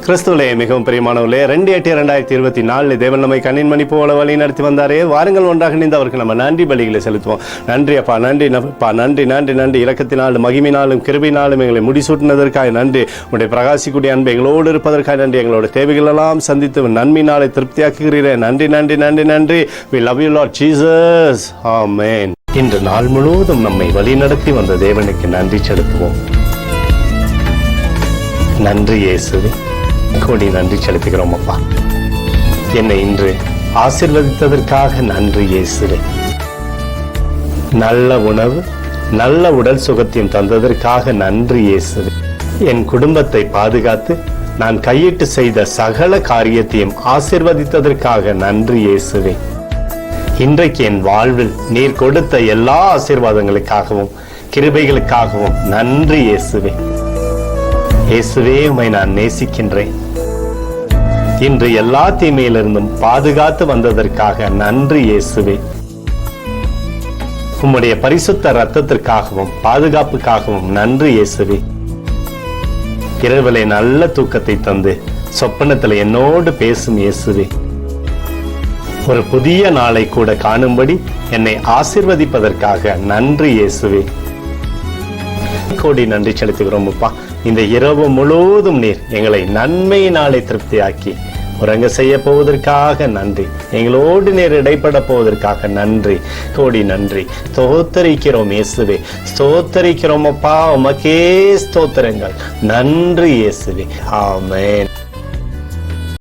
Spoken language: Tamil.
கிறிஸ்துவிலே மிகவும் பிரியமானவர்களே, 2/8/2024 தேவன் நம்மை கண்ணின் மணி போல வழி நடத்தி வந்தாரே. வாருங்கள் ஒன்றாக இணைந்து அவருக்கு நம்ம நன்றி பலிகளை செலுத்துவோம். நன்றி அப்பா, நன்றி அப்பா, நன்றி நன்றி நன்றி. இரக்கத்தினாலும் மகிமையினாலும் கிருபையினாலும் எங்களை முடிசூட்டினதற்காக நன்றி. உங்களுடைய பிரகாசிக்கூடிய அன்பு எங்களோடு இருப்பதற்காக நன்றி. எங்களோட தேவைகள் எல்லாம் சந்தித்து நன்மையினாலே திருப்தியாக்குகிறீரே. நன்றி நன்றி நன்றி நன்றி. We love you Lord Jesus. Amen. இன்று நாள் முழுவதும் நம்மை வழி நடத்தி வந்த தேவனுக்கு நன்றி செலுத்துவோம். நன்றி இயேசுவே, கோடி நன்றி செலுத்துகிறோம் அப்பா. என்னை இன்று ஆசீர்வதித்ததற்காக நன்றி இயேசுவே. நல்ல உணவு, நல்ல உடல் சுகத்தையும் தந்ததற்காக நன்றி இயேசுவே. என் குடும்பத்தை பாதுகாத்து நான் கையிட்டு செய்த சகல காரியத்தையும் ஆசீர்வதித்ததற்காக நன்றி இயேசுவே. இன்றைக்கு என் வாழ்வில் நீர் கொடுத்த எல்லா ஆசீர்வாதங்களுக்காகவும் கிருபைகளுக்காகவும் நன்றி இயேசுவே. இயேசுவே, உம்மை நான் நேசிக்கின்றேன். இன்று எல்லா தீமையிலிருந்தும் பாதுகாத்து வந்ததற்காக நன்றி இயேசுவே. உம்முடைய பரிசுத்த இரத்தத்திற்காகவும் பாதுகாப்புக்காகவும் நன்றி இயேசுவே. இரவிலே நல்ல தூக்கத்தை தந்து சொப்பனத்தில் என்னோடு பேசும் இயேசுவே. ஒரு புதிய நாளை கூட காணும்படி என்னை ஆசீர்வதிப்பதற்காக நன்றி இயேசுவே. கோடி நன்றி செலுத்துகிறோம் அப்பா. இந்த இரவு முழுவதும் நீர் எங்களை நன்மையினாலே திருப்தியாக்கி உறங்க செய்ய போவதற்காக நன்றி. எங்களோடு நீர் இடைப்பட போவதற்காக நன்றி. கோடி நன்றி. ஸ்தோத்தரிக்கிறோம் இயேசுவே, ஸ்தோத்தரிக்கிறோம் அப்பா. உமக்கே ஸ்தோத்திரங்கள். நன்றி இயேசுவே. ஆமென்.